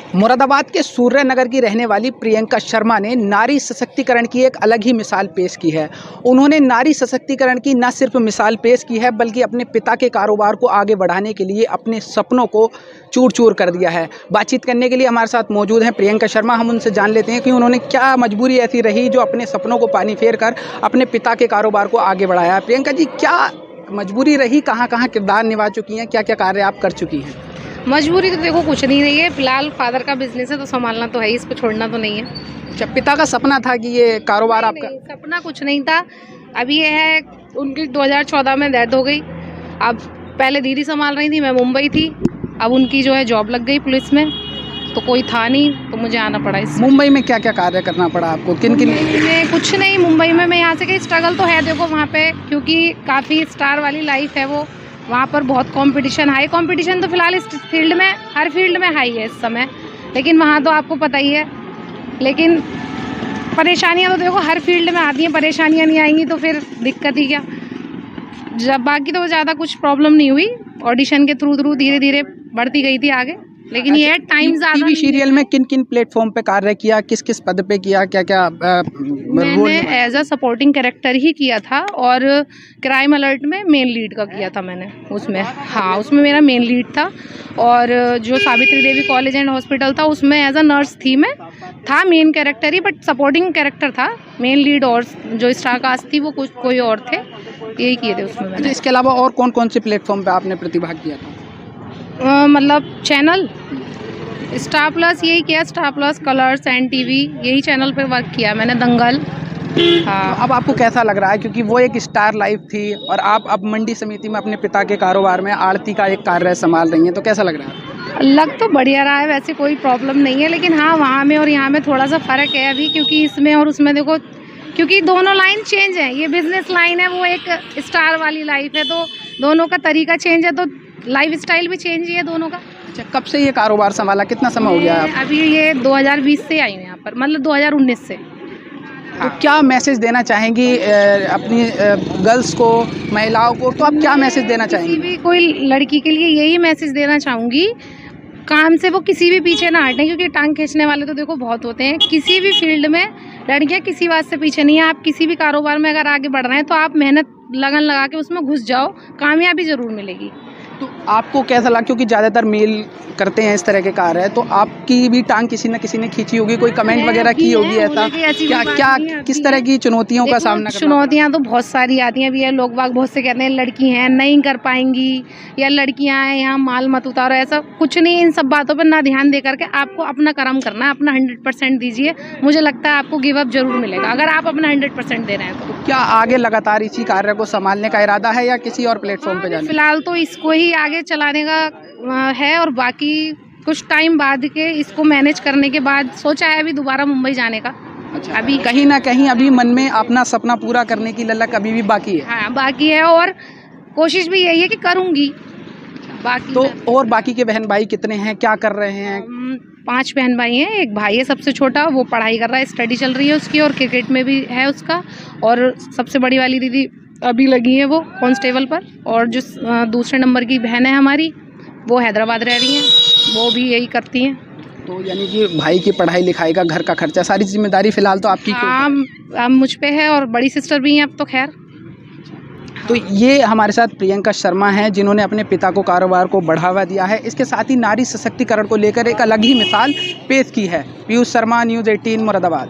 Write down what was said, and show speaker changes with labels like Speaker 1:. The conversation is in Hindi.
Speaker 1: मुरादाबाद के सूर्य नगर की रहने वाली प्रियंका शर्मा ने नारी सशक्तिकरण की एक अलग ही मिसाल पेश की है। उन्होंने नारी सशक्तिकरण की न सिर्फ मिसाल पेश की है बल्कि अपने पिता के कारोबार को आगे बढ़ाने के लिए अपने सपनों को चूर चूर कर दिया है। बातचीत करने के लिए हमारे साथ मौजूद हैं प्रियंका शर्मा। हम उनसे जान लेते हैं कि उन्होंने क्या मजबूरी ऐसी रही जो अपने सपनों को पानी फेर कर अपने पिता के कारोबार को आगे बढ़ाया है। प्रियंका जी, क्या मजबूरी रही, कहाँ कहाँ किरदार निभा चुकी हैं, क्या क्या कार्य आप कर चुकी हैं?
Speaker 2: मजबूरी तो देखो कुछ नहीं रही है। फिलहाल फादर का बिजनेस है तो संभालना तो है ही, इसको छोड़ना तो नहीं है।
Speaker 1: अच्छा, पिता का सपना था कि ये कारोबार आपका?
Speaker 2: नहीं, सपना कुछ नहीं था। अभी ये है, उनकी 2014 में डेथ हो गई। अब पहले दीदी संभाल रही थी, मैं मुंबई थी। अब उनकी जो है जॉब लग गई पुलिस में, तो कोई था नहीं तो मुझे आना पड़ा। इस
Speaker 1: मुंबई में क्या क्या कार्य करना पड़ा आपको, किन किन?
Speaker 2: कुछ नहीं, मुंबई में मैं यहाँ से कहीं स्ट्रगल तो है देखो वहाँ पे, क्योंकि काफ़ी स्टार वाली लाइफ है वो। वहाँ पर बहुत कंपटीशन, हाई कंपटीशन तो फिलहाल इस फील्ड में, हर फील्ड में हाई है इस समय, लेकिन वहाँ तो आपको पता ही है। लेकिन परेशानियाँ तो देखो हर फील्ड में आती हैं, परेशानियाँ नहीं आएंगी तो फिर दिक्कत ही क्या। जब बाकी तो ज़्यादा कुछ प्रॉब्लम नहीं हुई, ऑडिशन के थ्रू धीरे धीरे बढ़ती गई थी आगे। लेकिन ये टाइम ज़्यादा।
Speaker 1: टीवी सीरियल में किन किन प्लेटफॉर्म पे कार्य किया, किस किस पद पे किया, क्या क्या
Speaker 2: मैंने एज अ सपोर्टिंग कैरेक्टर ही किया था, और क्राइम अलर्ट में मेन लीड का किया था मैंने उसमें। हाँ, उसमें मेरा मेन लीड था। और जो Savitri Devi college and hospital था उसमें एज अ नर्स थी मैं, था main character he, but supporting character था। मेन लीड और जो स्टार कास्ट थी वो कुछ कोई और थे, यही किए थे उसमें मैंने।
Speaker 1: इसके अलावा और कौन कौन से प्लेटफॉर्म पे आपने प्रतिभाग किया था?
Speaker 2: मतलब चैनल स्टार प्लस, यही किया, star plus, colours and TV, यही चैनल पे वर्क किया मैंने, दंगल। हाँ।
Speaker 1: अब आपको कैसा लग रहा है, क्योंकि वो एक स्टार लाइफ थी और आप अब मंडी समिति में अपने पिता के कारोबार में आड़ती का एक कार्य संभाल रही हैं, तो कैसा लग रहा है?
Speaker 2: लग तो बढ़िया रहा है, वैसे कोई प्रॉब्लम नहीं है, लेकिन हाँ वहाँ में और यहाँ में थोड़ा सा फ़र्क है अभी, क्योंकि इसमें और उसमें देखो, क्योंकि दोनों लाइन चेंज है। ये बिजनेस लाइन है, वो एक स्टार वाली लाइफ है, तो दोनों का तरीका चेंज है, तो लाइफ स्टाइल भी चेंज ही है दोनों का।
Speaker 1: अच्छा, कब से ये कारोबार संभाला, कितना समय हो गया है?
Speaker 2: अभी ये 2020 से आई हूँ यहाँ पर, मतलब 2019 से।
Speaker 1: तो क्या मैसेज देना चाहेंगी अपनी गर्ल्स को, महिलाओं को, तो आप क्या मैसेज देना चाहेंगी?
Speaker 2: किसी भी कोई लड़की के लिए यही मैसेज देना चाहूँगी, काम से वो किसी भी पीछे ना हटें, क्योंकि टांग खींचने वाले तो देखो बहुत होते हैं। किसी भी फील्ड में लड़कियाँ किसी बात से पीछे नहीं है। आप किसी भी कारोबार में अगर आगे बढ़ रहे हैं तो आप मेहनत लगन लगा के उसमें घुस जाओ, कामयाबी ज़रूर मिलेगी।
Speaker 1: तो आपको कैसा लगा, क्योंकि ज़्यादातर मेल करते हैं इस तरह के कार्य है, तो आपकी भी टांग किसी न किसी ने खींची होगी, कोई कमेंट वगैरह की होगी, ऐसा क्या क्या किस तरह की चुनौतियों का सामना करना?
Speaker 2: चुनौतियाँ तो बहुत सारी आती हैं। अभी ये लोग बाग बहुत से कहते हैं लड़की हैं नहीं कर पाएंगी, या लड़कियां हैं यहाँ माल मत उतारो, ऐसा कुछ नहीं। इन सब बातों पर ना ध्यान दे करके आपको अपना कर्म करना है, अपना 100% दीजिए। मुझे लगता है आपको गिव अप जरूर मिलेगा अगर आप अपना 100% दे रहे हैं तो।
Speaker 1: क्या आगे लगातार इसी कार्य को संभालने का इरादा है या किसी और प्लेटफॉर्म पे जाने?
Speaker 2: फिलहाल तो इसको ही आगे चलाने का है, और बाकी कुछ टाइम बाद के इसको मैनेज करने के बाद सोचा है अभी दोबारा मुंबई जाने का।
Speaker 1: अच्छा, अभी कहीं ना कहीं अभी मन में अपना सपना पूरा करने की ललक अभी भी बाकी है?
Speaker 2: हाँ बाकी है, और कोशिश भी यही है कि करूँगी। बाकी
Speaker 1: तो और बाकी के बहन भाई कितने हैं, क्या कर रहे हैं?
Speaker 2: 5 बहन भाई हैं। एक भाई है सबसे छोटा, वो पढ़ाई कर रहा है, स्टडी चल रही है उसकी, और क्रिकेट में भी है उसका। और सबसे बड़ी वाली दीदी अभी लगी है वो कांस्टेबल पर, और जो दूसरे नंबर की बहन है हमारी, वो हैदराबाद रह रही हैं, वो भी यही करती हैं।
Speaker 1: तो यानी कि भाई की पढ़ाई लिखाई का, घर का खर्चा, सारी जिम्मेदारी फिलहाल तो आपकी?
Speaker 2: हाँ, अब मुझ पे है, और बड़ी सिस्टर भी हैं अब तो खैर।
Speaker 1: तो ये हमारे साथ प्रियंका शर्मा हैं जिन्होंने अपने पिता को कारोबार को बढ़ावा दिया है, इसके साथ ही नारी सशक्तिकरण को लेकर एक अलग ही मिसाल पेश की है। पीयूष शर्मा, न्यूज़ 18 मुरादाबाद।